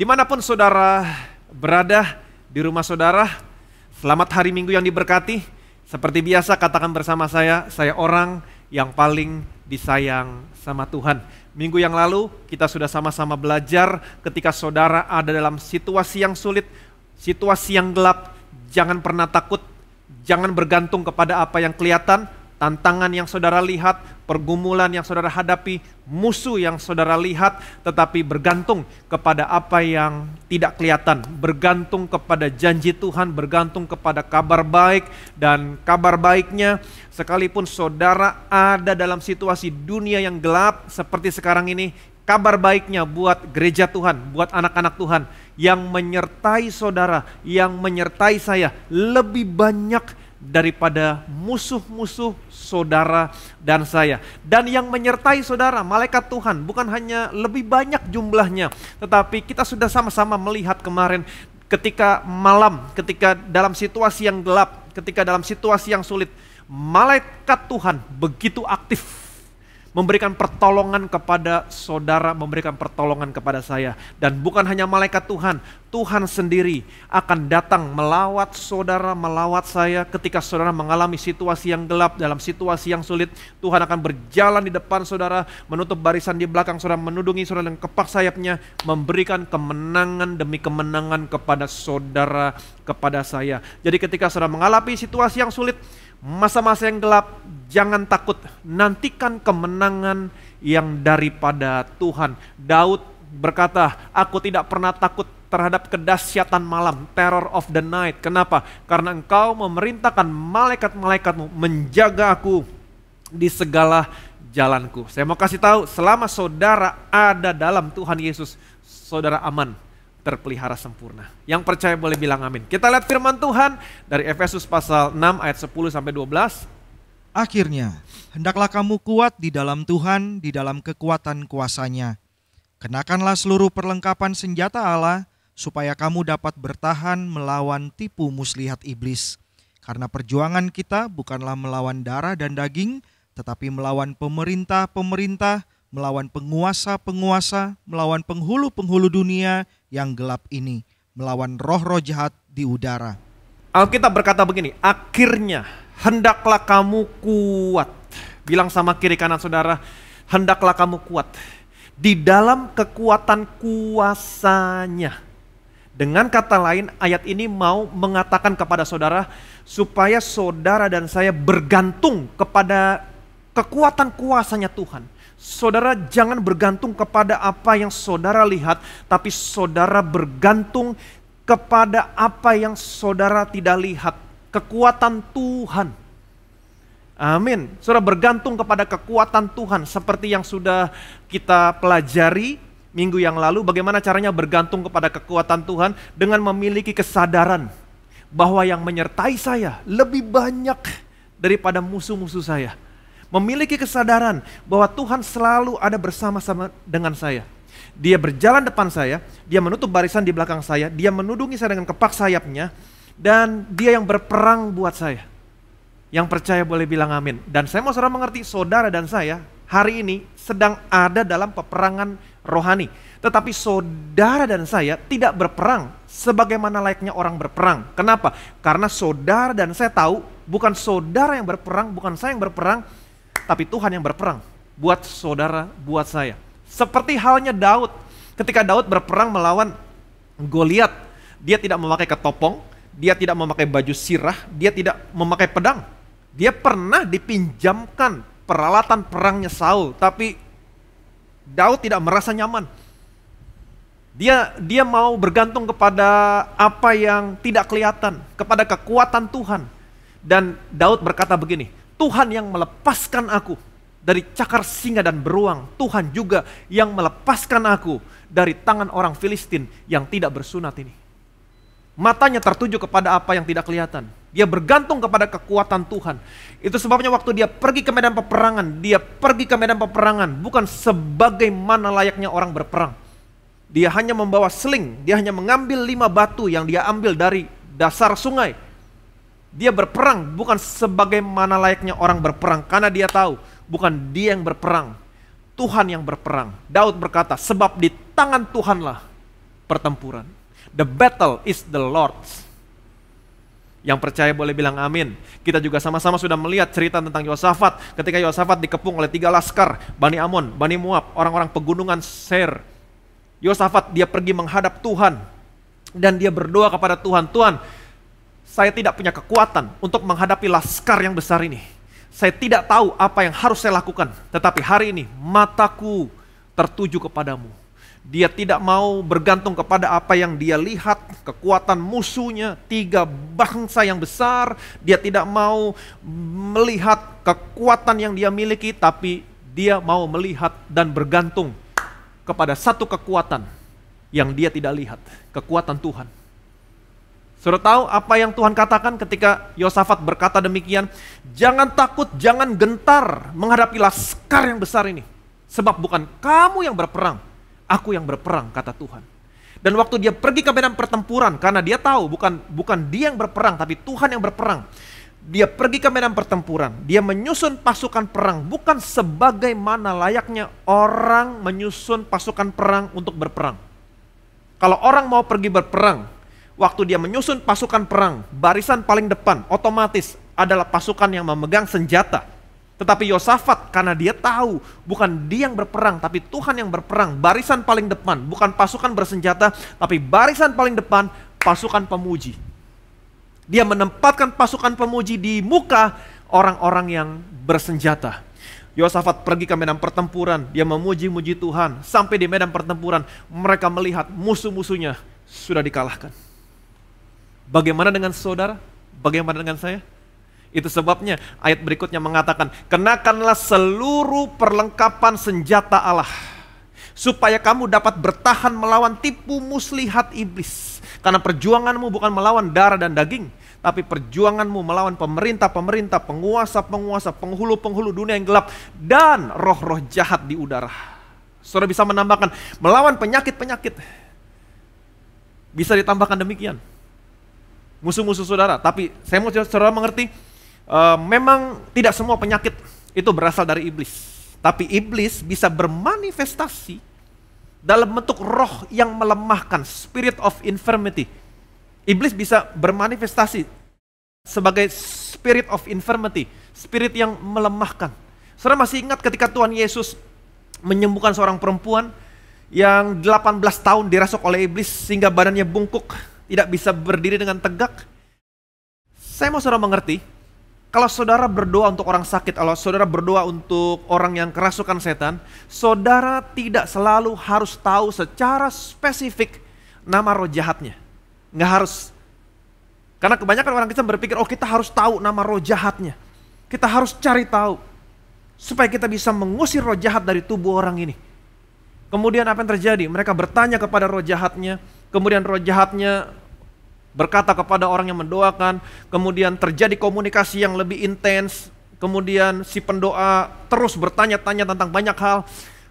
Dimanapun saudara berada, di rumah saudara, selamat hari Minggu yang diberkati. Seperti biasa katakan bersama saya orang yang paling disayang sama Tuhan. Minggu yang lalu kita sudah sama-sama belajar ketika saudara ada dalam situasi yang sulit, situasi yang gelap, jangan pernah takut, jangan bergantung kepada apa yang kelihatan, tantangan yang saudara lihat, pergumulan yang saudara hadapi, musuh yang saudara lihat, tetapi bergantung kepada apa yang tidak kelihatan, bergantung kepada janji Tuhan, bergantung kepada kabar baik, dan kabar baiknya sekalipun saudara ada dalam situasi dunia yang gelap seperti sekarang ini, kabar baiknya buat gereja Tuhan, buat anak-anak Tuhan yang menyertai saudara, yang menyertai saya lebih banyak daripada musuh-musuh saudara dan saya. Dan yang menyertai saudara, malaikat Tuhan, bukan hanya lebih banyak jumlahnya, tetapi kita sudah sama-sama melihat kemarin ketika malam, ketika dalam situasi yang gelap, ketika dalam situasi yang sulit, malaikat Tuhan begitu aktif memberikan pertolongan kepada saudara, memberikan pertolongan kepada saya. Dan bukan hanya malaikat Tuhan, Tuhan sendiri akan datang melawat saudara, melawat saya ketika saudara mengalami situasi yang gelap, dalam situasi yang sulit. Tuhan akan berjalan di depan saudara, menutup barisan di belakang saudara, menudungi saudara dengan kepak sayapnya, memberikan kemenangan demi kemenangan kepada saudara, kepada saya. Jadi ketika saudara mengalami situasi yang sulit, masa-masa yang gelap, jangan takut, nantikan kemenangan yang daripada Tuhan. Daud berkata, aku tidak pernah takut terhadap kedahsyatan malam, terror of the night. Kenapa? Karena engkau memerintahkan malaikat-malaikatmu menjaga aku di segala jalanku. Saya mau kasih tahu, selama saudara ada dalam Tuhan Yesus, saudara aman, terpelihara sempurna. Yang percaya boleh bilang amin. Kita lihat firman Tuhan dari Efesus pasal 6 ayat 10 sampai 12. Akhirnya, hendaklah kamu kuat di dalam Tuhan, di dalam kekuatan kuasa-Nya. Kenakanlah seluruh perlengkapan senjata Allah, supaya kamu dapat bertahan melawan tipu muslihat iblis. Karena perjuangan kita bukanlah melawan darah dan daging, tetapi melawan pemerintah-pemerintah, melawan penguasa-penguasa, melawan penghulu-penghulu dunia yang gelap ini, melawan roh-roh jahat di udara. Alkitab berkata begini, akhirnya hendaklah kamu kuat. Bilang sama kiri kanan saudara, hendaklah kamu kuat di dalam kekuatan kuasa-Nya. Dengan kata lain, ayat ini mau mengatakan kepada saudara supaya saudara dan saya bergantung kepada kekuatan kuasa-Nya Tuhan. Saudara jangan bergantung kepada apa yang saudara lihat, tapi saudara bergantung kepada apa yang saudara tidak lihat, kekuatan Tuhan. Amin. Saudara bergantung kepada kekuatan Tuhan, seperti yang sudah kita pelajari minggu yang lalu, bagaimana caranya bergantung kepada kekuatan Tuhan dengan memiliki kesadaran bahwa yang menyertai saya lebih banyak daripada musuh-musuh saya. Memiliki kesadaran bahwa Tuhan selalu ada bersama-sama dengan saya. Dia berjalan depan saya, dia menutup barisan di belakang saya, dia menudungi saya dengan kepak sayapnya, dan dia yang berperang buat saya. Yang percaya boleh bilang amin. Dan saya mau saudara mengerti, saudara dan saya hari ini sedang ada dalam peperangan rohani. Tetapi saudara dan saya tidak berperang sebagaimana layaknya orang berperang. Kenapa? Karena saudara dan saya tahu, bukan saudara yang berperang, bukan saya yang berperang, tapi Tuhan yang berperang buat saudara, buat saya. Seperti halnya Daud. Ketika Daud berperang melawan Goliat, dia tidak memakai ketopong, dia tidak memakai baju sirah, dia tidak memakai pedang. Dia pernah dipinjamkan peralatan perangnya Saul, tapi Daud tidak merasa nyaman. Dia mau bergantung kepada apa yang tidak kelihatan, kepada kekuatan Tuhan. Dan Daud berkata begini, Tuhan yang melepaskan aku dari cakar singa dan beruang. Tuhan juga yang melepaskan aku dari tangan orang Filistin yang tidak bersunat ini. Matanya tertuju kepada apa yang tidak kelihatan. Dia bergantung kepada kekuatan Tuhan. Itu sebabnya waktu dia pergi ke medan peperangan, dia pergi ke medan peperangan bukan sebagaimana layaknya orang berperang. Dia hanya membawa seling, dia hanya mengambil 5 batu yang dia ambil dari dasar sungai. Dia berperang bukan sebagaimana layaknya orang berperang, karena dia tahu bukan dia yang berperang, Tuhan yang berperang. Daud berkata, sebab di tangan Tuhanlah pertempuran. The battle is the Lord's. Yang percaya boleh bilang amin. Kita juga sama-sama sudah melihat cerita tentang Yosafat. Ketika Yosafat dikepung oleh 3 laskar, Bani Amon, Bani Moab, orang-orang pegunungan Seir. Yosafat dia pergi menghadap Tuhan. Dan dia berdoa kepada Tuhan, Tuhan, saya tidak punya kekuatan untuk menghadapi laskar yang besar ini. Saya tidak tahu apa yang harus saya lakukan. Tetapi hari ini mataku tertuju kepadamu. Dia tidak mau bergantung kepada apa yang dia lihat, kekuatan musuhnya, 3 bangsa yang besar. Dia tidak mau melihat kekuatan yang dia miliki, tapi dia mau melihat dan bergantung kepada satu kekuatan yang dia tidak lihat, kekuatan Tuhan. Saudara tahu apa yang Tuhan katakan ketika Yosafat berkata demikian? Jangan takut, jangan gentar menghadapi laskar yang besar ini. Sebab bukan kamu yang berperang, aku yang berperang, kata Tuhan. Dan waktu dia pergi ke medan pertempuran, karena dia tahu bukan dia yang berperang, tapi Tuhan yang berperang. Dia pergi ke medan pertempuran, dia menyusun pasukan perang, bukan sebagaimana layaknya orang menyusun pasukan perang untuk berperang. Kalau orang mau pergi berperang, waktu dia menyusun pasukan perang, barisan paling depan otomatis adalah pasukan yang memegang senjata. Tetapi Yosafat karena dia tahu bukan dia yang berperang tapi Tuhan yang berperang, barisan paling depan, bukan pasukan bersenjata tapi barisan paling depan pasukan pemuji. Dia menempatkan pasukan pemuji di muka orang-orang yang bersenjata. Yosafat pergi ke medan pertempuran, dia memuji-muji Tuhan. Sampai di medan pertempuran mereka melihat musuh-musuhnya sudah dikalahkan. Bagaimana dengan saudara? Bagaimana dengan saya? Itu sebabnya ayat berikutnya mengatakan, kenakanlah seluruh perlengkapan senjata Allah, supaya kamu dapat bertahan melawan tipu muslihat iblis. Karena perjuanganmu bukan melawan darah dan daging, tapi perjuanganmu melawan pemerintah-pemerintah, penguasa-penguasa, penghulu-penghulu dunia yang gelap, dan roh-roh jahat di udara. Saudara bisa menambahkan, melawan penyakit-penyakit. Bisa ditambahkan demikian. Musuh-musuh saudara, tapi saya mau saudara mengerti, memang tidak semua penyakit itu berasal dari iblis. Tapi iblis bisa bermanifestasi dalam bentuk roh yang melemahkan, spirit of infirmity. Iblis bisa bermanifestasi sebagai spirit of infirmity, spirit yang melemahkan. Saudara masih ingat ketika Tuhan Yesus menyembuhkan seorang perempuan yang 18 tahun dirasuk oleh iblis sehingga badannya bungkuk, tidak bisa berdiri dengan tegak? Saya mau saudara mengerti, kalau saudara berdoa untuk orang sakit, kalau saudara berdoa untuk orang yang kerasukan setan, saudara tidak selalu harus tahu secara spesifik nama roh jahatnya. Nggak harus. Karena kebanyakan orang Kristen berpikir, oh kita harus tahu nama roh jahatnya. Kita harus cari tahu. Supaya kita bisa mengusir roh jahat dari tubuh orang ini. Kemudian apa yang terjadi? Mereka bertanya kepada roh jahatnya. Kemudian roh jahatnya berkata kepada orang yang mendoakan, kemudian terjadi komunikasi yang lebih intens, kemudian si pendoa terus bertanya-tanya tentang banyak hal.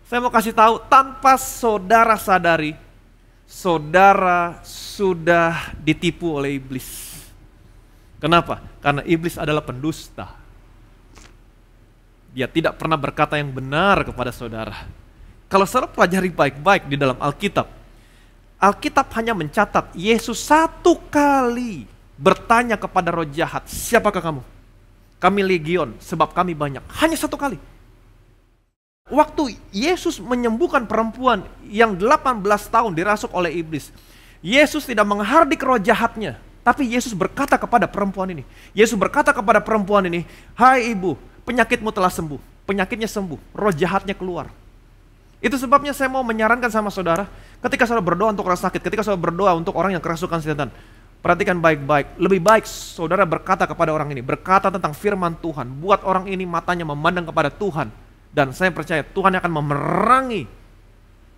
Saya mau kasih tahu, tanpa saudara sadari, saudara sudah ditipu oleh iblis. Kenapa? Karena iblis adalah pendusta. Dia tidak pernah berkata yang benar kepada saudara. Kalau saudara pelajari baik-baik di dalam Alkitab, Alkitab hanya mencatat Yesus 1 kali bertanya kepada roh jahat, siapakah kamu? Kami legion, sebab kami banyak. Hanya 1 kali. Waktu Yesus menyembuhkan perempuan yang 18 tahun dirasuk oleh iblis, Yesus tidak menghardik roh jahatnya, tapi Yesus berkata kepada perempuan ini. Yesus berkata kepada perempuan ini, hai ibu, penyakitmu telah sembuh. Penyakitnya sembuh, roh jahatnya keluar. Itu sebabnya saya mau menyarankan sama saudara, ketika saudara berdoa untuk orang sakit, ketika saudara berdoa untuk orang yang kerasukan setan, perhatikan baik-baik. Lebih baik saudara berkata kepada orang ini, berkata tentang firman Tuhan, buat orang ini matanya memandang kepada Tuhan. Dan saya percaya Tuhan akan memerangi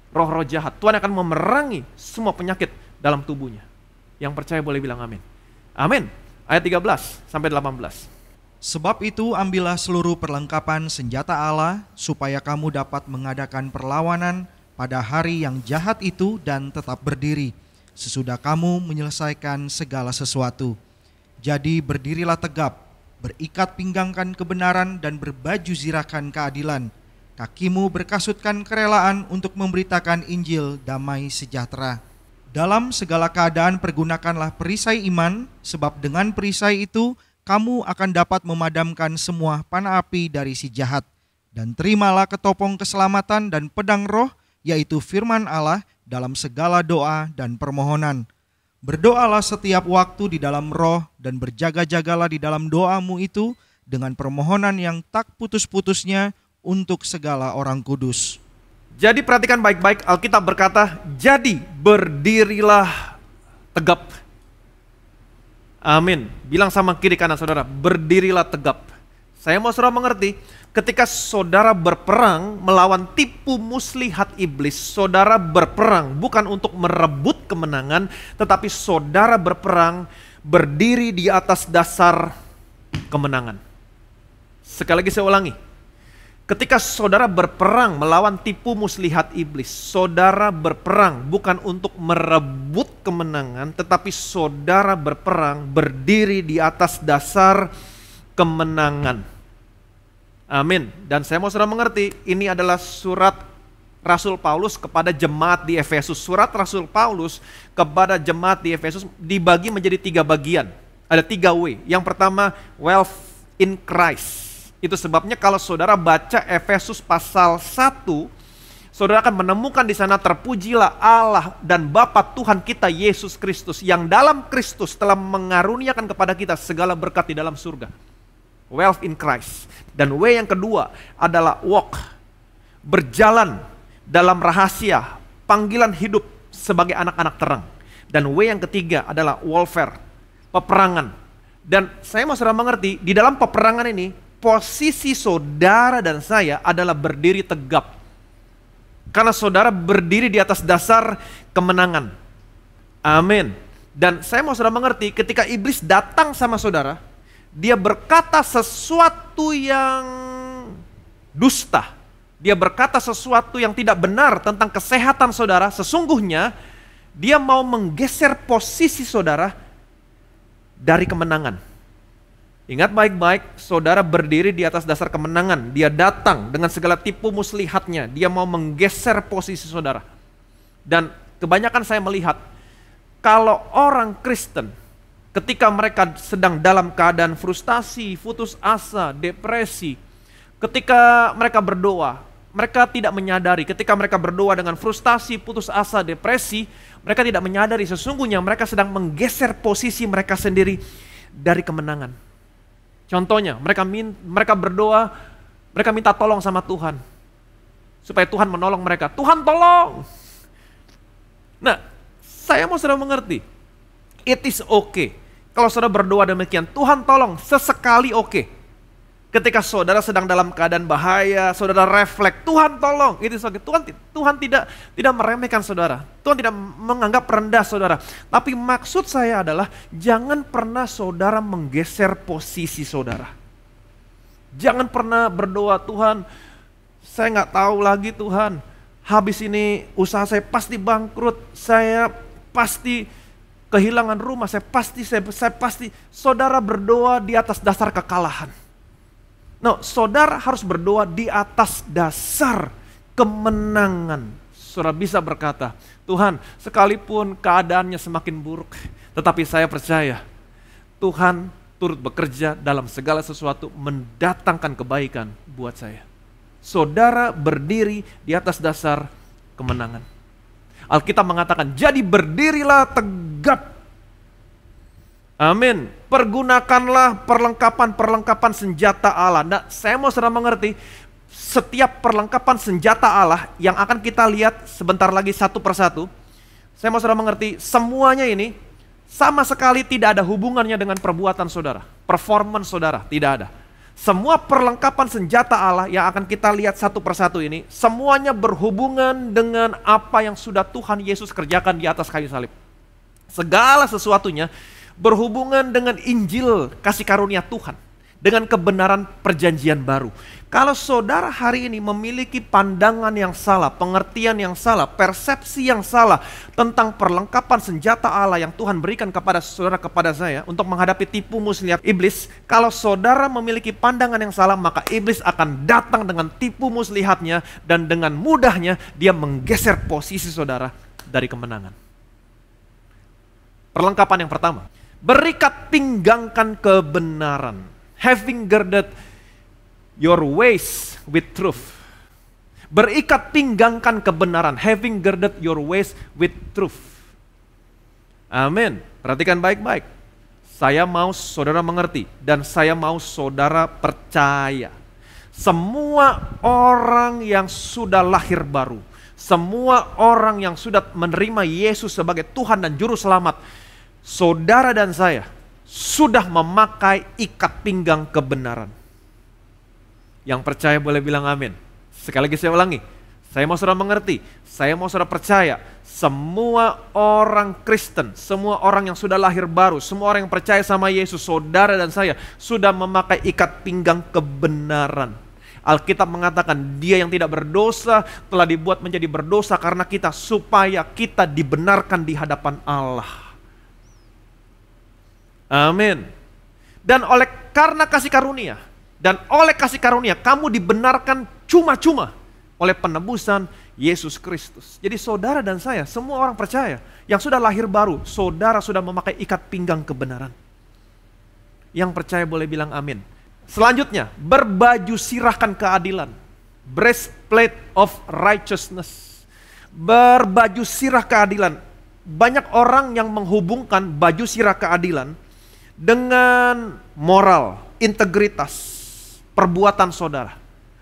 roh-roh jahat. Tuhan akan memerangi semua penyakit dalam tubuhnya. Yang percaya boleh bilang amin. Amin. Ayat 13 sampai 18. Sebab itu ambillah seluruh perlengkapan senjata Allah, supaya kamu dapat mengadakan perlawanan pada hari yang jahat itu dan tetap berdiri, sesudah kamu menyelesaikan segala sesuatu. Jadi berdirilah tegap, berikat pinggangkan kebenaran dan berbaju zirahkan keadilan. Kakimu berkasutkan kerelaan untuk memberitakan Injil damai sejahtera. Dalam segala keadaan pergunakanlah perisai iman, sebab dengan perisai itu kamu akan dapat memadamkan semua panah api dari si jahat. Dan terimalah ketopong keselamatan dan pedang roh, yaitu firman Allah, dalam segala doa dan permohonan. Berdoalah setiap waktu di dalam roh dan berjaga-jagalah di dalam doamu itu dengan permohonan yang tak putus-putusnya untuk segala orang kudus. Jadi perhatikan baik-baik, Alkitab berkata, jadi berdirilah tegap. Amin. Bilang sama kiri kanan saudara, berdirilah tegap. Saya mau saudara mengerti, ketika saudara berperang melawan tipu muslihat iblis, saudara berperang bukan untuk merebut kemenangan, tetapi saudara berperang berdiri di atas dasar kemenangan. Sekali lagi saya ulangi, ketika saudara berperang melawan tipu muslihat iblis, saudara berperang bukan untuk merebut kemenangan, tetapi saudara berperang berdiri di atas dasar kemenangan. Amin. Dan saya mau saudara mengerti, ini adalah surat Rasul Paulus kepada jemaat di Efesus. Surat Rasul Paulus kepada jemaat di Efesus dibagi menjadi 3 bagian. Ada 3 W. Yang pertama, wealth in Christ. Itu sebabnya kalau saudara baca Efesus pasal 1, saudara akan menemukan di sana terpujilah Allah dan Bapa Tuhan kita Yesus Kristus yang dalam Kristus telah mengaruniakan kepada kita segala berkat di dalam surga. Wealth in Christ. Dan W yang kedua adalah walk, berjalan dalam rahasia, panggilan hidup sebagai anak-anak terang. Dan W yang ketiga adalah warfare, peperangan. Dan saya mau saudara mengerti, di dalam peperangan ini, posisi saudara dan saya adalah berdiri tegap. Karena saudara berdiri di atas dasar kemenangan. Amin. Dan saya mau saudara mengerti, ketika iblis datang sama saudara, dia berkata sesuatu yang dusta. Dia berkata sesuatu yang tidak benar tentang kesehatan saudara. Sesungguhnya dia mau menggeser posisi saudara dari kemenangan. Ingat baik-baik, saudara berdiri di atas dasar kemenangan. Dia datang dengan segala tipu muslihatnya. Dia mau menggeser posisi saudara. Dan kebanyakan saya melihat, kalau orang Kristen ketika mereka sedang dalam keadaan frustasi, putus asa, depresi, ketika mereka berdoa, mereka tidak menyadari, ketika mereka berdoa dengan frustasi, putus asa, depresi, mereka tidak menyadari sesungguhnya mereka sedang menggeser posisi mereka sendiri dari kemenangan. Contohnya, mereka berdoa, mereka minta tolong sama Tuhan, supaya Tuhan menolong mereka. Tuhan tolong! Nah, saya mau saudara mengerti, it is okay. Kalau saudara berdoa demikian, Tuhan tolong, sesekali oke. Ketika saudara sedang dalam keadaan bahaya, saudara refleks, Tuhan tolong, itu oke. Tuhan tidak meremehkan saudara. Tuhan tidak menganggap rendah saudara. Tapi maksud saya adalah, jangan pernah saudara menggeser posisi saudara. Jangan pernah berdoa, Tuhan, saya nggak tahu lagi Tuhan, habis ini usaha saya pasti bangkrut, saya pasti kehilangan rumah, saya pasti, saudara berdoa di atas dasar kekalahan. No, saudara harus berdoa di atas dasar kemenangan. Saudara bisa berkata, Tuhan, sekalipun keadaannya semakin buruk, tetapi saya percaya Tuhan turut bekerja dalam segala sesuatu mendatangkan kebaikan buat saya. Saudara berdiri di atas dasar kemenangan. Alkitab mengatakan, jadi berdirilah tegap. Amin. Pergunakanlah perlengkapan senjata Allah. Nah, saya mau saudara mengerti, setiap perlengkapan senjata Allah yang akan kita lihat sebentar lagi satu persatu, saya mau saudara mengerti, semuanya ini sama sekali tidak ada hubungannya dengan perbuatan saudara, performance saudara, tidak ada. Semua perlengkapan senjata Allah yang akan kita lihat satu persatu ini, semuanya berhubungan dengan apa yang sudah Tuhan Yesus kerjakan di atas kayu salib. Segala sesuatunya berhubungan dengan Injil kasih karunia Tuhan, dengan kebenaran perjanjian baru. Kalau saudara hari ini memiliki pandangan yang salah, pengertian yang salah, persepsi yang salah tentang perlengkapan senjata Allah yang Tuhan berikan kepada saudara, kepada saya untuk menghadapi tipu muslihat iblis, kalau saudara memiliki pandangan yang salah, maka iblis akan datang dengan tipu muslihatnya dan dengan mudahnya dia menggeser posisi saudara dari kemenangan. Perlengkapan yang pertama, berikat pinggangkan kebenaran. Having girded your waist with truth. Berikat pinggangkan kebenaran. Having girded your waist with truth. Amin. Perhatikan baik-baik. Saya mau saudara mengerti dan saya mau saudara percaya. Semua orang yang sudah lahir baru, semua orang yang sudah menerima Yesus sebagai Tuhan dan Juru Selamat, saudara dan saya sudah memakai ikat pinggang kebenaran. Yang percaya boleh bilang amin. Sekali lagi saya ulangi, saya mau saudara mengerti, saya mau saudara percaya, semua orang Kristen, semua orang yang sudah lahir baru, semua orang yang percaya sama Yesus, saudara dan saya sudah memakai ikat pinggang kebenaran. Alkitab mengatakan dia yang tidak berdosa telah dibuat menjadi berdosa karena kita, supaya kita dibenarkan di hadapan Allah. Amin. Dan karena kasih karunia, dan oleh kasih karunia kamu dibenarkan cuma-cuma oleh penebusan Yesus Kristus. Jadi saudara dan saya, semua orang percaya yang sudah lahir baru, saudara sudah memakai ikat pinggang kebenaran. Yang percaya boleh bilang amin. Selanjutnya, berbaju sirahkan keadilan. Breastplate of righteousness. Berbaju sirah keadilan. Banyak orang yang menghubungkan baju sirah keadilan dengan moral, integritas, perbuatan saudara.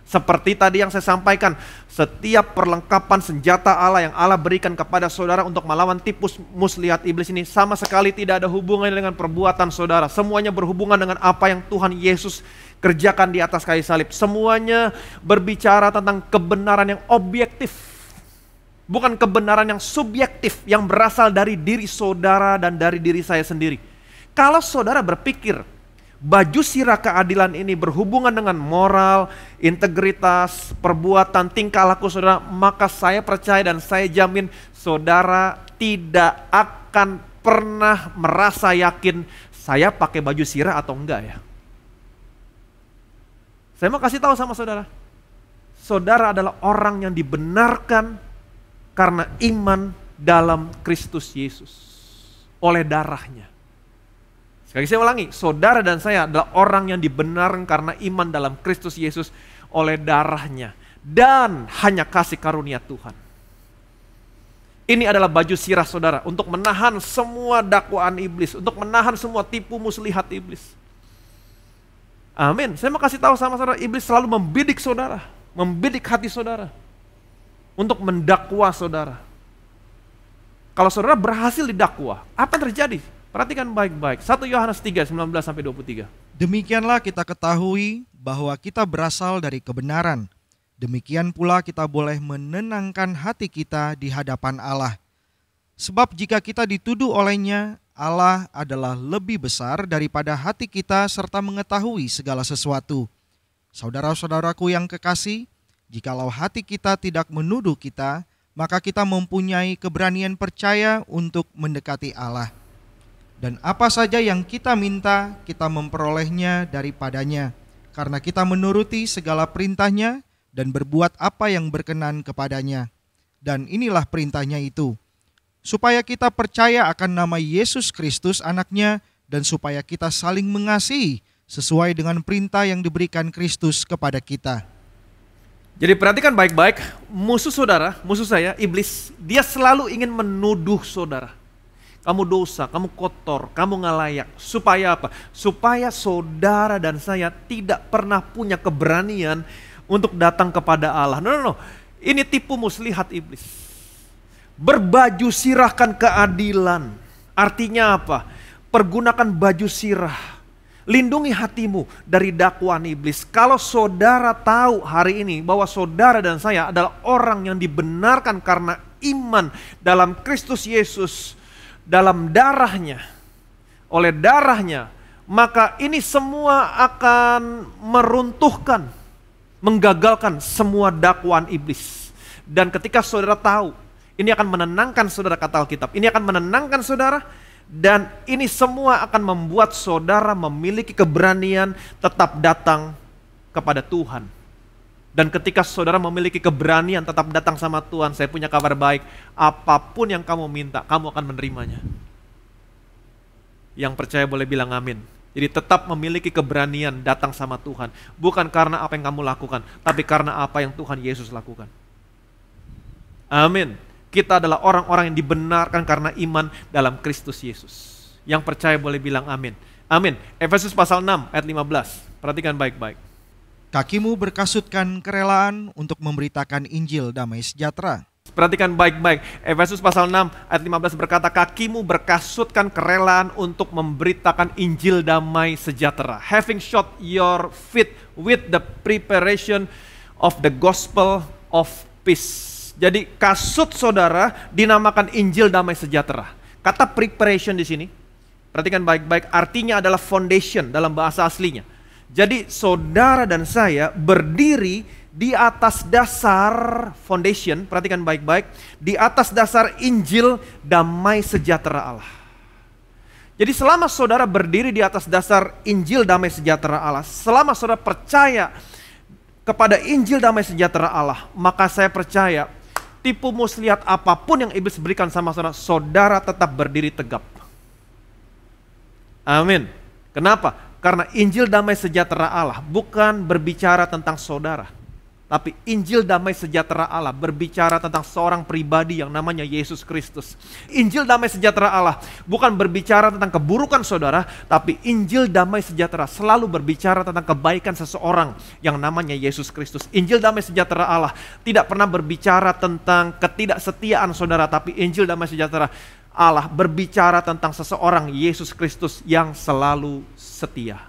Seperti tadi yang saya sampaikan, setiap perlengkapan senjata Allah yang Allah berikan kepada saudara untuk melawan tipu muslihat iblis ini sama sekali tidak ada hubungannya dengan perbuatan saudara. Semuanya berhubungan dengan apa yang Tuhan Yesus kerjakan di atas kayu salib. Semuanya berbicara tentang kebenaran yang objektif, bukan kebenaran yang subjektif yang berasal dari diri saudara dan dari diri saya sendiri. Kalau saudara berpikir baju sirah keadilan ini berhubungan dengan moral, integritas, perbuatan, tingkah laku saudara, maka saya percaya dan saya jamin saudara tidak akan pernah merasa yakin saya pakai baju sirah atau enggak ya. Saya mau kasih tahu sama saudara, saudara adalah orang yang dibenarkan karena iman dalam Kristus Yesus oleh darahnya. Sekali lagi saya ulangi, saudara dan saya adalah orang yang dibenarkan karena iman dalam Kristus Yesus oleh darahnya. Dan hanya kasih karunia Tuhan. Ini adalah baju sirah saudara untuk menahan semua dakwaan iblis, untuk menahan semua tipu muslihat iblis. Amin. Saya mau kasih tahu sama saudara, iblis selalu membidik saudara, membidik hati saudara untuk mendakwa saudara. Kalau saudara berhasil didakwa, apa yang terjadi? Perhatikan baik-baik. 1 Yohanes 3, 19-23. Demikianlah kita ketahui bahwa kita berasal dari kebenaran. Demikian pula kita boleh menenangkan hati kita di hadapan Allah. Sebab jika kita dituduh olehnya, Allah adalah lebih besar daripada hati kita serta mengetahui segala sesuatu. Saudara-saudaraku yang kekasih, jikalau hati kita tidak menuduh kita, maka kita mempunyai keberanian percaya untuk mendekati Allah. Dan apa saja yang kita minta, kita memperolehnya daripadanya, karena kita menuruti segala perintahnya dan berbuat apa yang berkenan kepadanya. Dan inilah perintahnya itu, supaya kita percaya akan nama Yesus Kristus anaknya, dan supaya kita saling mengasihi sesuai dengan perintah yang diberikan Kristus kepada kita. Jadi perhatikan baik-baik, musuh saudara, musuh saya, iblis, dia selalu ingin menuduh saudara. Kamu dosa, kamu kotor, kamu nggak layak. Supaya apa? Supaya saudara dan saya tidak pernah punya keberanian untuk datang kepada Allah. No. Ini tipu muslihat iblis. Berbaju sirahkan keadilan. Artinya apa? Pergunakan baju sirah. Lindungi hatimu dari dakwaan iblis. Kalau saudara tahu hari ini bahwa saudara dan saya adalah orang yang dibenarkan karena iman dalam Kristus Yesus, dalam darahnya, oleh darahnya, maka ini semua akan meruntuhkan, menggagalkan semua dakwaan iblis. Dan ketika saudara tahu, ini akan menenangkan saudara, kata Alkitab, ini akan menenangkan saudara, dan ini semua akan membuat saudara memiliki keberanian tetap datang kepada Tuhan. Dan ketika saudara memiliki keberanian tetap datang sama Tuhan, saya punya kabar baik, apapun yang kamu minta, kamu akan menerimanya. Yang percaya boleh bilang amin. Jadi tetap memiliki keberanian datang sama Tuhan. Bukan karena apa yang kamu lakukan, tapi karena apa yang Tuhan Yesus lakukan. Amin. Kita adalah orang-orang yang dibenarkan karena iman dalam Kristus Yesus. Yang percaya boleh bilang amin. Amin. Efesus pasal 6 ayat 15. Perhatikan baik-baik. Kakimu berkasutkan kerelaan untuk memberitakan Injil damai sejahtera. Perhatikan baik-baik. Efesus pasal 6 ayat 15 berkata, kakimu berkasutkan kerelaan untuk memberitakan Injil damai sejahtera. Having shod your feet with the preparation of the gospel of peace. Jadi kasut saudara dinamakan Injil damai sejahtera. Kata preparation di sini, perhatikan baik-baik, artinya adalah foundation dalam bahasa aslinya. Jadi saudara dan saya berdiri di atas dasar foundation, perhatikan baik-baik, di atas dasar Injil damai sejahtera Allah. Jadi selama saudara berdiri di atas dasar Injil damai sejahtera Allah, selama saudara percaya kepada Injil damai sejahtera Allah, maka saya percaya tipu muslihat apapun yang iblis berikan sama saudara, saudara tetap berdiri tegap. Amin. Kenapa? Karena Injil damai sejahtera Allah bukan berbicara tentang saudara, tapi Injil damai sejahtera Allah berbicara tentang seorang pribadi yang namanya Yesus Kristus. Injil damai sejahtera Allah bukan berbicara tentang keburukan saudara, tapi Injil damai sejahtera selalu berbicara tentang kebaikan seseorang yang namanya Yesus Kristus. Injil damai sejahtera Allah tidak pernah berbicara tentang ketidaksetiaan saudara, tapi Injil damai sejahtera Allah berbicara tentang seseorang Yesus Kristus yang selalu setia.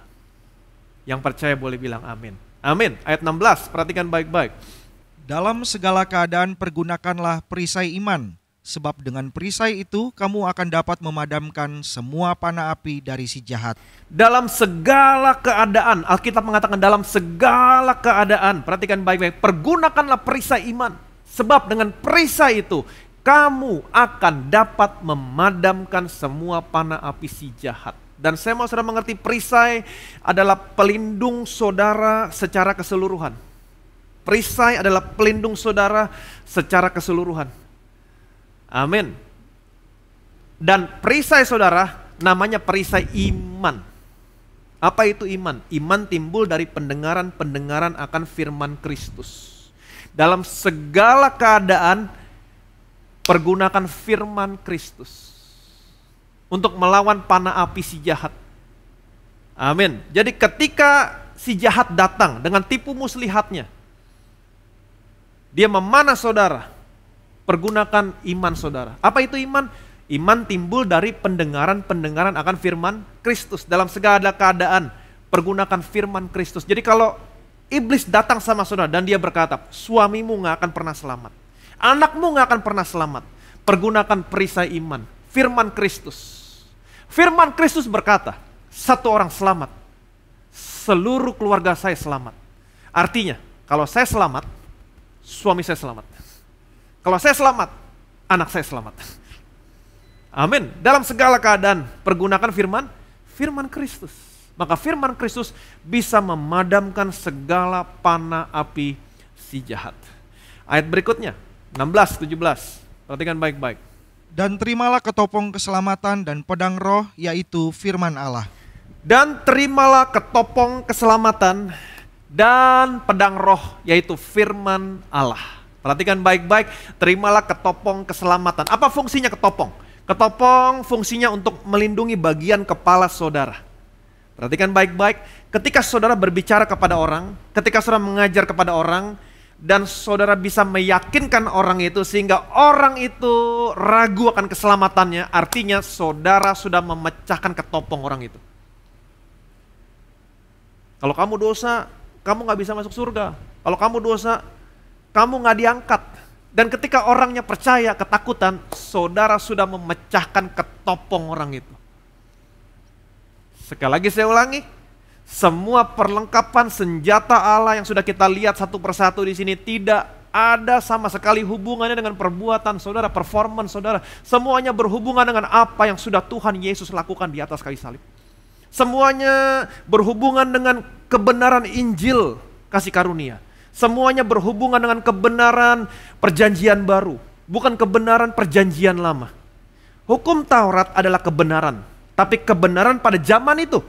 Yang percaya boleh bilang amin. Amin. Ayat 16, perhatikan baik-baik. Dalam segala keadaan pergunakanlah perisai iman, sebab dengan perisai itu kamu akan dapat memadamkan semua panah api dari si jahat. Dalam segala keadaan, Alkitab mengatakan dalam segala keadaan, perhatikan baik-baik, pergunakanlah perisai iman. Sebab dengan perisai itu kamu akan dapat memadamkan semua panah api si jahat. Dan saya mau saudara mengerti, perisai adalah pelindung saudara secara keseluruhan. Perisai adalah pelindung saudara secara keseluruhan. Amin. Dan perisai saudara namanya perisai iman. Apa itu iman? Iman timbul dari pendengaran-pendengaran akan firman Kristus. Dalam segala keadaan pergunakan firman Kristus untuk melawan panah api si jahat. Amin. Jadi ketika si jahat datang dengan tipu muslihatnya, dia memanah saudara, pergunakan iman saudara. Apa itu iman? Iman timbul dari pendengaran-pendengaran akan firman Kristus. Dalam segala keadaan pergunakan firman Kristus. Jadi kalau iblis datang sama saudara dan dia berkata, suamimu gak akan pernah selamat, anakmu gak akan pernah selamat, pergunakan perisai iman, firman Kristus. Firman Kristus berkata, satu orang selamat, seluruh keluarga saya selamat. Artinya, kalau saya selamat, suami saya selamat. Kalau saya selamat, anak saya selamat. Amin. Dalam segala keadaan, pergunakan firman Kristus. Maka firman Kristus bisa memadamkan segala panah api si jahat. Ayat berikutnya, 16, 17. Perhatikan baik-baik. Dan terimalah ketopong keselamatan dan pedang roh, yaitu firman Allah. Dan terimalah ketopong keselamatan dan pedang roh, yaitu firman Allah. Perhatikan baik-baik, terimalah ketopong keselamatan. Apa fungsinya ketopong? Ketopong fungsinya untuk melindungi bagian kepala saudara. Perhatikan baik-baik, ketika saudara berbicara kepada orang, ketika saudara mengajar kepada orang, dan saudara bisa meyakinkan orang itu sehingga orang itu ragu akan keselamatannya, artinya saudara sudah memecahkan ketopong orang itu. Kalau kamu dosa, kamu gak bisa masuk surga. Kalau kamu dosa, kamu gak diangkat. Dan ketika orangnya percaya, ketakutan, saudara sudah memecahkan ketopong orang itu. Sekali lagi saya ulangi, semua perlengkapan senjata Allah yang sudah kita lihat satu persatu di sini tidak ada sama sekali hubungannya dengan perbuatan saudara, performance saudara. Semuanya berhubungan dengan apa yang sudah Tuhan Yesus lakukan di atas kayu salib. Semuanya berhubungan dengan kebenaran Injil kasih karunia. Semuanya berhubungan dengan kebenaran perjanjian baru, bukan kebenaran perjanjian lama. Hukum Taurat adalah kebenaran, tapi kebenaran pada zaman itu.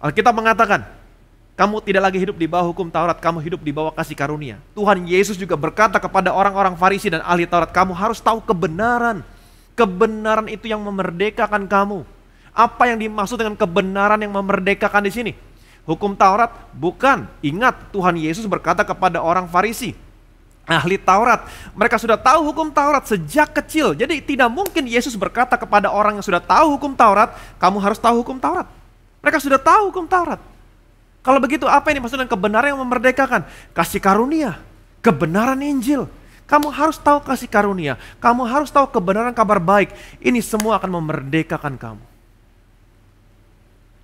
Alkitab mengatakan, kamu tidak lagi hidup di bawah hukum Taurat, kamu hidup di bawah kasih karunia. Tuhan Yesus juga berkata kepada orang-orang Farisi dan ahli Taurat, kamu harus tahu kebenaran. Kebenaran itu yang memerdekakan kamu. Apa yang dimaksud dengan kebenaran yang memerdekakan di sini? Hukum Taurat? Bukan. Ingat, Tuhan Yesus berkata kepada orang Farisi, ahli Taurat. Mereka sudah tahu hukum Taurat sejak kecil. Jadi tidak mungkin Yesus berkata kepada orang yang sudah tahu hukum Taurat, kamu harus tahu hukum Taurat. Mereka sudah tahu hukum Taurat. Kalau begitu apa ini maksudnya kebenaran yang memerdekakan? Kasih karunia, kebenaran Injil. Kamu harus tahu kasih karunia, kamu harus tahu kebenaran kabar baik. Ini semua akan memerdekakan kamu.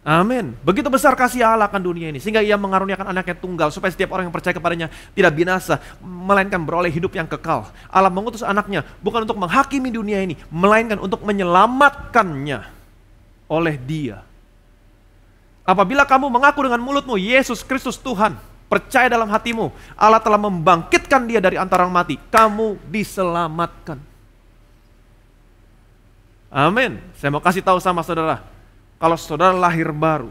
Amin. Begitu besar kasih Allah akan dunia ini, sehingga ia mengaruniakan anaknya tunggal, supaya setiap orang yang percaya kepadanya tidak binasa, melainkan beroleh hidup yang kekal. Allah mengutus anaknya bukan untuk menghakimi dunia ini, melainkan untuk menyelamatkannya oleh Dia. Apabila kamu mengaku dengan mulutmu Yesus Kristus Tuhan, percaya dalam hatimu Allah telah membangkitkan Dia dari antara orang mati, kamu diselamatkan. Amin. Saya mau kasih tahu sama saudara, kalau saudara lahir baru,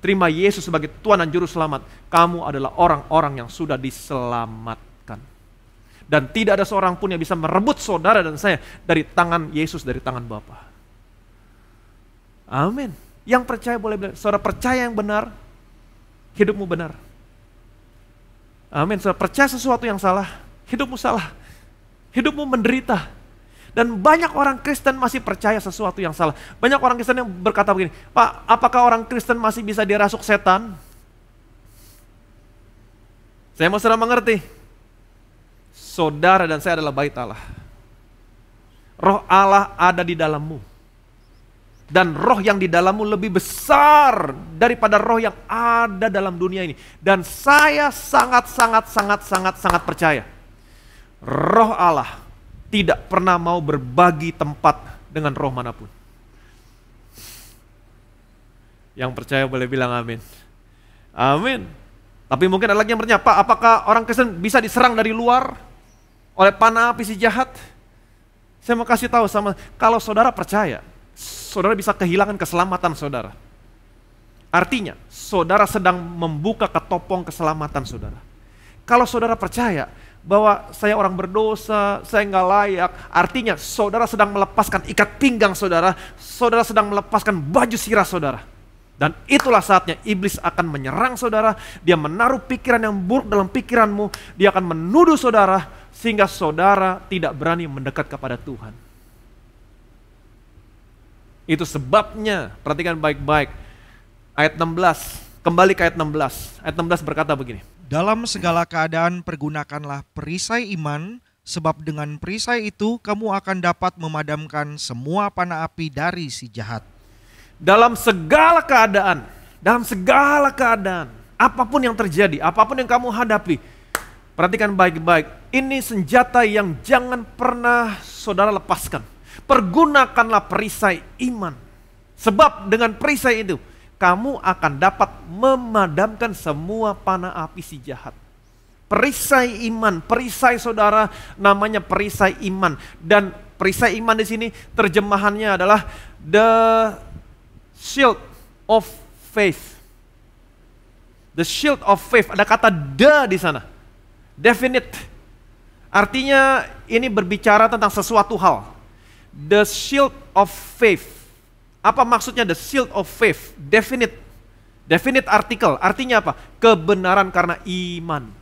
terima Yesus sebagai Tuhan dan Juru Selamat, kamu adalah orang-orang yang sudah diselamatkan. Dan tidak ada seorang pun yang bisa merebut saudara dan saya dari tangan Yesus, dari tangan Bapa. Amin. Yang percaya boleh bilang, saudara percaya yang benar, hidupmu benar. Amin. Saudara percaya sesuatu yang salah, hidupmu salah. Hidupmu menderita. Dan banyak orang Kristen masih percaya sesuatu yang salah. Banyak orang Kristen yang berkata begini, Pak, apakah orang Kristen masih bisa dirasuk setan? Saya mau saudara mengerti, saudara dan saya adalah bait Allah. Roh Allah ada di dalammu. Dan roh yang di dalammu lebih besar daripada roh yang ada dalam dunia ini. Dan saya sangat percaya, roh Allah tidak pernah mau berbagi tempat dengan roh manapun. Yang percaya boleh bilang amin. Amin. Tapi mungkin ada lagi yang bertanya, Pak, apakah orang Kristen bisa diserang dari luar oleh panah api si jahat? Saya mau kasih tahu kalau saudara percaya, saudara bisa kehilangan keselamatan saudara. Artinya, saudara sedang membuka ketopong keselamatan saudara. Kalau saudara percaya bahwa saya orang berdosa, saya nggak layak, artinya saudara sedang melepaskan ikat pinggang saudara, saudara sedang melepaskan baju sirah saudara. Dan itulah saatnya iblis akan menyerang saudara, dia menaruh pikiran yang buruk dalam pikiranmu, dia akan menuduh saudara, sehingga saudara tidak berani mendekat kepada Tuhan. Itu sebabnya, perhatikan baik-baik, ayat 16, kembali ke ayat 16. Ayat 16 berkata begini. Dalam segala keadaan pergunakanlah perisai iman, sebab dengan perisai itu kamu akan dapat memadamkan semua panah api dari si jahat. Dalam segala keadaan, apapun yang terjadi, apapun yang kamu hadapi, perhatikan baik-baik, ini senjata yang jangan pernah saudara lepaskan. Pergunakanlah perisai iman. Sebab dengan perisai itu, kamu akan dapat memadamkan semua panah api si jahat. Perisai iman, perisai saudara namanya perisai iman. Dan perisai iman di sini terjemahannya adalah the shield of faith. The shield of faith, ada kata the di sana. Definite. Artinya ini berbicara tentang sesuatu hal. The shield of faith. Apa maksudnya the shield of faith? Definite. Definite artikel. Artinya apa? Kebenaran karena iman.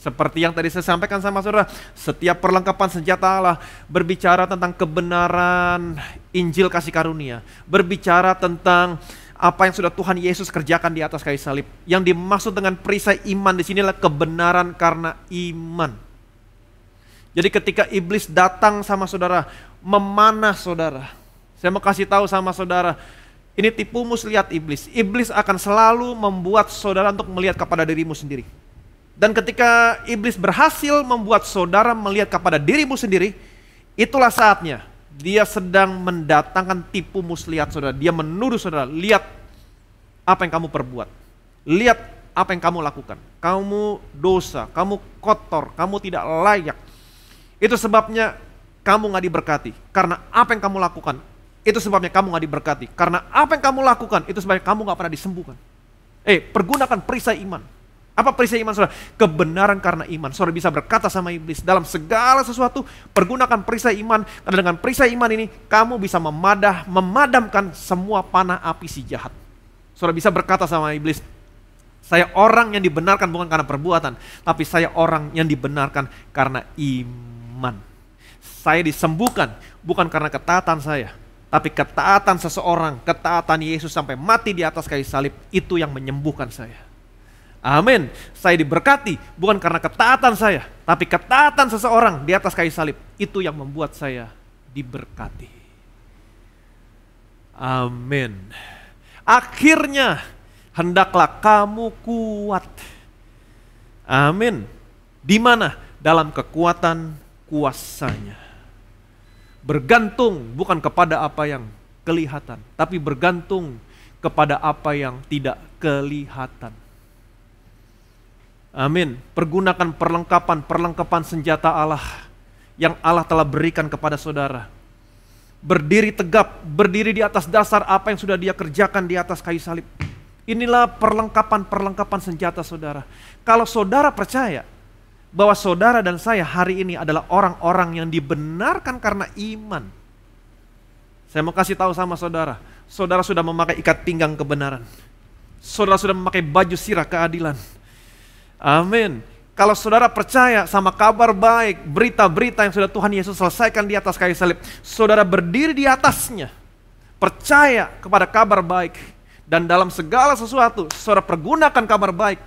Seperti yang tadi saya sampaikan sama saudara, setiap perlengkapan senjata Allah berbicara tentang kebenaran Injil kasih karunia. Berbicara tentang apa yang sudah Tuhan Yesus kerjakan di atas kayu salib. Yang dimaksud dengan perisai iman di sini adalah kebenaran karena iman. Jadi ketika iblis datang sama saudara, memanah saudara, saya mau kasih tahu sama saudara, ini tipu muslihat iblis. Iblis akan selalu membuat saudara untuk melihat kepada dirimu sendiri. Dan ketika iblis berhasil membuat saudara melihat kepada dirimu sendiri, itulah saatnya dia sedang mendatangkan tipu muslihat saudara. Dia menuduh saudara, lihat apa yang kamu perbuat, lihat apa yang kamu lakukan. Kamu dosa, kamu kotor, kamu tidak layak. Itu sebabnya kamu gak diberkati, karena apa yang kamu lakukan. itu sebabnya kamu gak diberkati. Karena apa yang kamu lakukan, itu sebabnya kamu gak pernah disembuhkan. Pergunakan perisai iman. Apa perisai iman, saudara? Kebenaran karena iman. Saudara bisa berkata sama iblis dalam segala sesuatu, pergunakan perisai iman. Karena dengan perisai iman ini, kamu bisa memadamkan semua panah api si jahat. Saudara bisa berkata sama iblis, saya orang yang dibenarkan bukan karena perbuatan, tapi saya orang yang dibenarkan karena iman. Saya disembuhkan bukan karena ketaatan saya, tapi ketaatan seseorang, ketaatan Yesus sampai mati di atas kayu salib, itu yang menyembuhkan saya. Amin. Saya diberkati bukan karena ketaatan saya, tapi ketaatan seseorang di atas kayu salib, itu yang membuat saya diberkati. Amin. Akhirnya hendaklah kamu kuat. Amin. Di mana? Dalam kekuatan kuasanya. Bergantung bukan kepada apa yang kelihatan, tapi bergantung kepada apa yang tidak kelihatan. Amin. Pergunakan perlengkapan senjata Allah yang Allah telah berikan kepada saudara. Berdiri tegap, berdiri di atas dasar apa yang sudah Dia kerjakan di atas kayu salib. Inilah perlengkapan senjata saudara. Kalau saudara percaya bahwa saudara dan saya hari ini adalah orang-orang yang dibenarkan karena iman. Saya mau kasih tahu sama saudara, saudara sudah memakai ikat pinggang kebenaran. Saudara sudah memakai baju sirah keadilan. Amin. Kalau saudara percaya sama kabar baik, berita-berita yang sudah Tuhan Yesus selesaikan di atas kayu salib, saudara berdiri di atasnya, percaya kepada kabar baik, dan dalam segala sesuatu, saudara pergunakan kabar baik.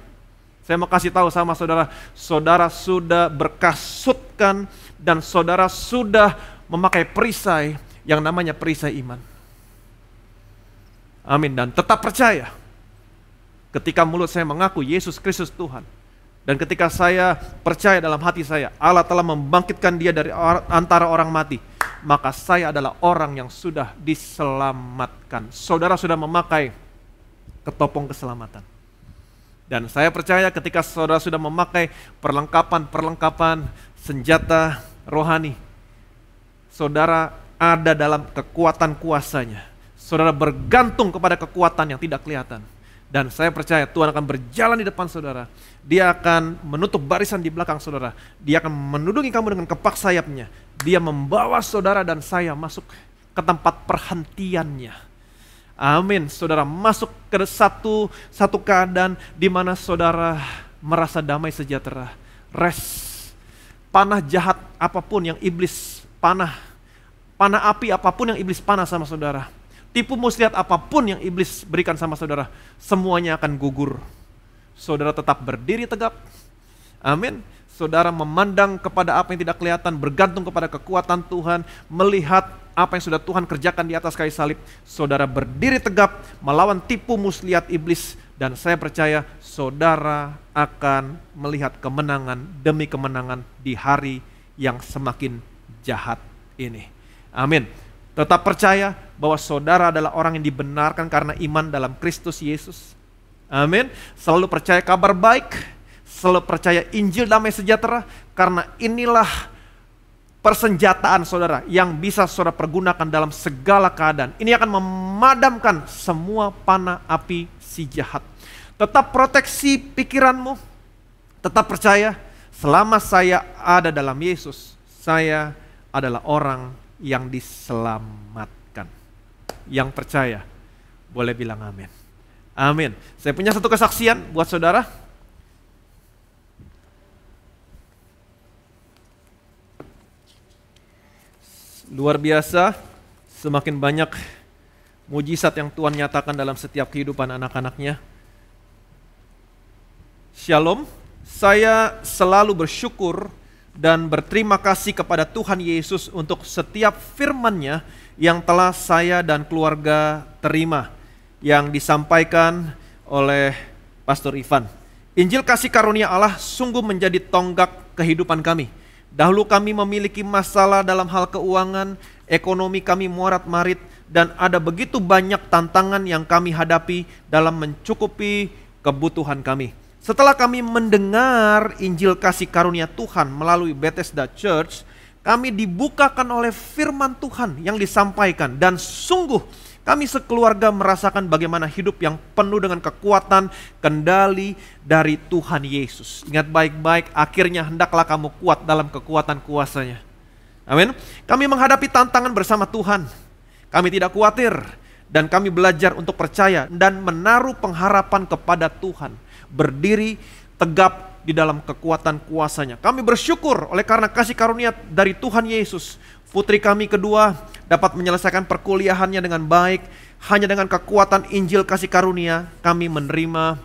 Saya mau kasih tahu sama saudara, saudara sudah berkasutkan dan saudara sudah memakai perisai yang namanya perisai iman. Amin. Dan tetap percaya, ketika mulut saya mengaku Yesus Kristus Tuhan, dan ketika saya percaya dalam hati saya, Allah telah membangkitkan Dia dari antara orang mati, maka saya adalah orang yang sudah diselamatkan. Saudara sudah memakai ketopong keselamatan. Dan saya percaya ketika saudara sudah memakai perlengkapan senjata rohani, saudara ada dalam kekuatan kuasanya. Saudara bergantung kepada kekuatan yang tidak kelihatan. Dan saya percaya Tuhan akan berjalan di depan saudara. Dia akan menutup barisan di belakang saudara. Dia akan menudungi kamu dengan kepak sayapnya. Dia membawa saudara dan saya masuk ke tempat perhentiannya. Amin. Saudara masuk ke satu keadaan di mana saudara merasa damai sejahtera. Rest. Panah jahat apapun yang iblis panah api apapun yang iblis panah sama saudara. Tipu muslihat apapun yang iblis berikan sama saudara, semuanya akan gugur. Saudara tetap berdiri tegap. Amin. Saudara memandang kepada apa yang tidak kelihatan, bergantung kepada kekuatan Tuhan, melihat apa yang sudah Tuhan kerjakan di atas kayu salib. Saudara berdiri tegap melawan tipu muslihat iblis, dan saya percaya saudara akan melihat kemenangan demi kemenangan di hari yang semakin jahat ini. Amin. Tetap percaya bahwa saudara adalah orang yang dibenarkan karena iman dalam Kristus Yesus. Amin. Selalu percaya kabar baik, selalu percaya Injil damai sejahtera, karena inilah persenjataan saudara yang bisa saudara pergunakan dalam segala keadaan. Ini akan memadamkan semua panah api si jahat. Tetap proteksi pikiranmu, tetap percaya selama saya ada dalam Yesus, saya adalah orang yang diselamatkan. Yang percaya boleh bilang amin. Amin. Saya punya satu kesaksian buat saudara. Luar biasa, semakin banyak mujizat yang Tuhan nyatakan dalam setiap kehidupan anak-anaknya. Shalom, saya selalu bersyukur dan berterima kasih kepada Tuhan Yesus untuk setiap firman-Nya yang telah saya dan keluarga terima, yang disampaikan oleh Pastor Ivan. Injil kasih karunia Allah sungguh menjadi tonggak kehidupan kami. Dahulu kami memiliki masalah dalam hal keuangan, ekonomi kami morat-marit, dan ada begitu banyak tantangan yang kami hadapi dalam mencukupi kebutuhan kami. Setelah kami mendengar Injil kasih karunia Tuhan melalui Bethesda Church, kami dibukakan oleh firman Tuhan yang disampaikan. Dan sungguh kami sekeluarga merasakan bagaimana hidup yang penuh dengan kekuatan, kendali dari Tuhan Yesus. Ingat baik-baik, akhirnya hendaklah kamu kuat dalam kekuatan kuasa-Nya. Amin. Kami menghadapi tantangan bersama Tuhan. Kami tidak khawatir dan kami belajar untuk percaya dan menaruh pengharapan kepada Tuhan. Berdiri tegap di dalam kekuatan kuasa-Nya. Kami bersyukur oleh karena kasih karunia dari Tuhan Yesus. Putri kami kedua dapat menyelesaikan perkuliahannya dengan baik. Hanya dengan kekuatan Injil kasih karunia kami menerima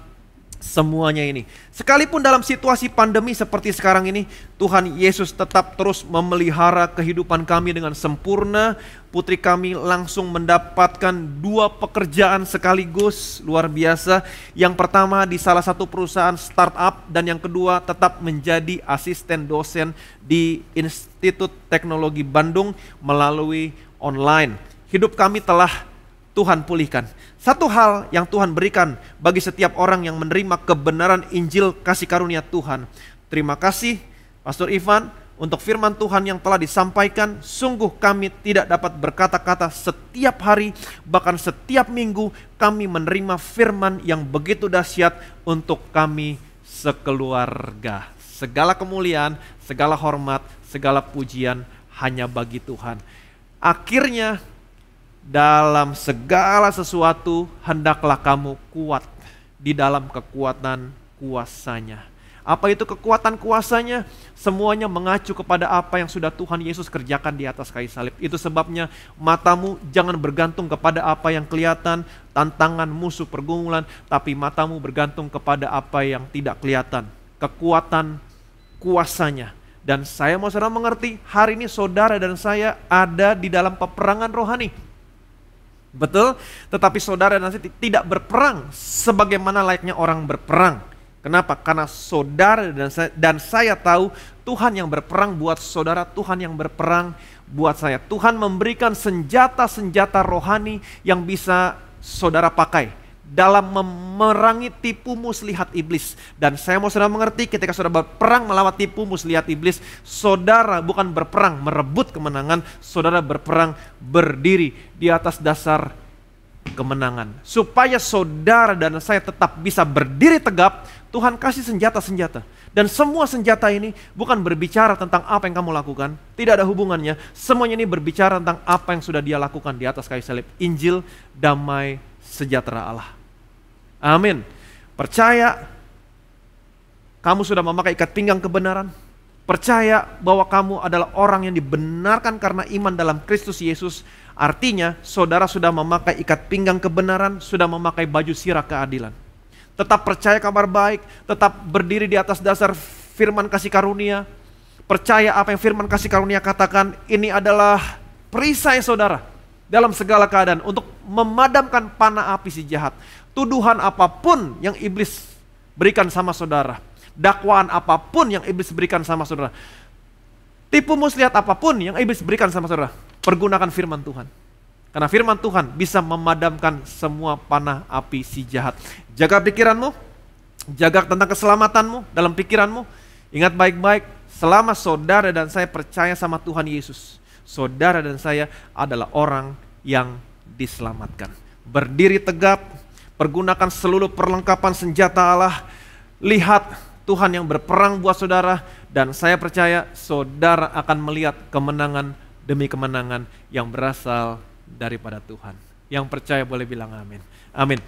semuanya ini. Sekalipun dalam situasi pandemi seperti sekarang ini, Tuhan Yesus tetap terus memelihara kehidupan kami dengan sempurna. Putri kami langsung mendapatkan 2 pekerjaan sekaligus, luar biasa. Yang pertama di salah satu perusahaan startup, dan yang kedua tetap menjadi asisten dosen di Institut Teknologi Bandung melalui online. Hidup kami telah Tuhan pulihkan. Satu hal yang Tuhan berikan bagi setiap orang yang menerima kebenaran Injil kasih karunia Tuhan. Terima kasih Pastor Ivan untuk firman Tuhan yang telah disampaikan. Sungguh kami tidak dapat berkata-kata setiap hari, bahkan setiap minggu kami menerima firman yang begitu dahsyat untuk kami sekeluarga. Segala kemuliaan, segala hormat, segala pujian hanya bagi Tuhan. Akhirnya dalam segala sesuatu hendaklah kamu kuat di dalam kekuatan kuasa-Nya. Apa itu kekuatan kuasa-Nya? Semuanya mengacu kepada apa yang sudah Tuhan Yesus kerjakan di atas kayu salib. Itu sebabnya matamu jangan bergantung kepada apa yang kelihatan, tantangan, musuh, pergumulan, tapi matamu bergantung kepada apa yang tidak kelihatan. Kekuatan kuasa-Nya. Dan saya mau saudara mengerti, hari ini saudara dan saya ada di dalam peperangan rohani. Betul, tetapi saudara dan saya tidak berperang sebagaimana layaknya orang berperang. Kenapa? Karena saudara dan saya tahu Tuhan yang berperang buat saudara, Tuhan yang berperang buat saya. Tuhan memberikan senjata-senjata rohani yang bisa saudara pakai dalam memerangi tipu muslihat iblis. Dan saya mau saudara mengerti, ketika saudara berperang melawan tipu muslihat iblis, saudara bukan berperang merebut kemenangan, saudara berperang berdiri di atas dasar kemenangan. Supaya saudara dan saya tetap bisa berdiri tegap, Tuhan kasih senjata-senjata. Dan semua senjata ini bukan berbicara tentang apa yang kamu lakukan, tidak ada hubungannya. Semuanya ini berbicara tentang apa yang sudah Dia lakukan di atas kayu salib. Injil, damai, sejahtera Allah. Amin. Percaya kamu sudah memakai ikat pinggang kebenaran. Percaya bahwa kamu adalah orang yang dibenarkan karena iman dalam Kristus Yesus. Artinya saudara sudah memakai ikat pinggang kebenaran, sudah memakai baju sirah keadilan. Tetap percaya kabar baik, tetap berdiri di atas dasar firman kasih karunia. Percaya apa yang firman kasih karunia katakan. Ini adalah perisai saudara dalam segala keadaan untuk memadamkan panah api si jahat. Tuduhan apapun yang iblis berikan sama saudara, dakwaan apapun yang iblis berikan sama saudara, tipu muslihat apapun yang iblis berikan sama saudara, pergunakan firman Tuhan. Karena firman Tuhan bisa memadamkan semua panah api si jahat. Jaga pikiranmu, jaga tentang keselamatanmu dalam pikiranmu. Ingat baik-baik, selama saudara dan saya percaya sama Tuhan Yesus, saudara dan saya adalah orang yang diselamatkan. Berdiri tegap, pergunakan seluruh perlengkapan senjata Allah. Lihat Tuhan yang berperang buat saudara, dan saya percaya saudara akan melihat kemenangan demi kemenangan yang berasal daripada Tuhan. Yang percaya boleh bilang amin. Amin.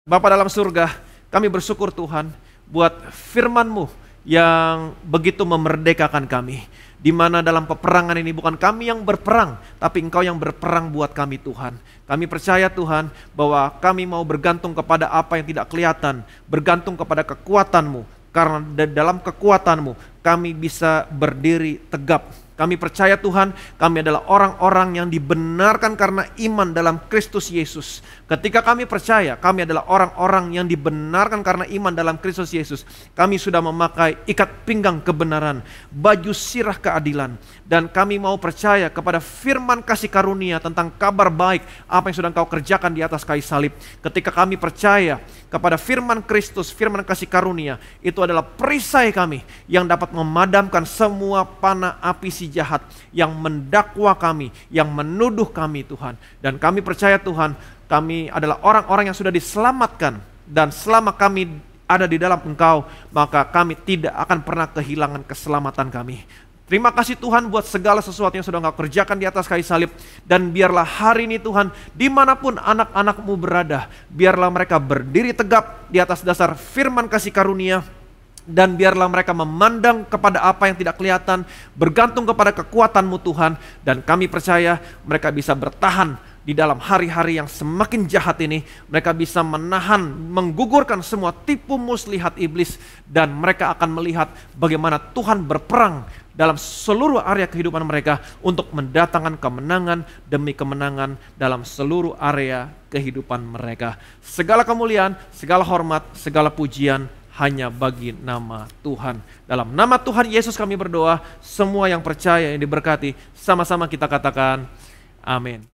Bapa dalam surga, kami bersyukur Tuhan buat firman-Mu yang begitu memerdekakan kami. Di mana dalam peperangan ini bukan kami yang berperang, tapi Engkau yang berperang buat kami Tuhan. Kami percaya Tuhan bahwa kami mau bergantung kepada apa yang tidak kelihatan, bergantung kepada kekuatan-Mu. Karena dalam kekuatan-Mu kami bisa berdiri tegap. Kami percaya Tuhan, kami adalah orang-orang yang dibenarkan karena iman dalam Kristus Yesus. Ketika kami percaya, kami adalah orang-orang yang dibenarkan karena iman dalam Kristus Yesus. Kami sudah memakai ikat pinggang kebenaran, baju sirah keadilan. Dan kami mau percaya kepada firman kasih karunia tentang kabar baik, apa yang sudah Engkau kerjakan di atas kayu salib. Ketika kami percaya kepada firman Kristus, firman kasih karunia, itu adalah perisai kami yang dapat memadamkan semua panah api si si jahat yang mendakwa kami, yang menuduh kami Tuhan. Dan kami percaya Tuhan, kami adalah orang-orang yang sudah diselamatkan. Dan selama kami ada di dalam Engkau, maka kami tidak akan pernah kehilangan keselamatan kami. Terima kasih Tuhan buat segala sesuatu yang sudah Engkau kerjakan di atas kayu salib. Dan biarlah hari ini Tuhan, dimanapun anak-anak-Mu berada, biarlah mereka berdiri tegap di atas dasar firman kasih karunia. Dan biarlah mereka memandang kepada apa yang tidak kelihatan, bergantung kepada kekuatan-Mu Tuhan. Dan kami percaya mereka bisa bertahan di dalam hari-hari yang semakin jahat ini. Mereka bisa menahan, menggugurkan semua tipu muslihat iblis. Dan mereka akan melihat bagaimana Tuhan berperang dalam seluruh area kehidupan mereka untuk mendatangkan kemenangan demi kemenangan dalam seluruh area kehidupan mereka. Segala kemuliaan, segala hormat, segala pujian hanya bagi nama Tuhan. Dalam nama Tuhan Yesus kami berdoa, semua yang percaya yang diberkati, sama-sama kita katakan amin.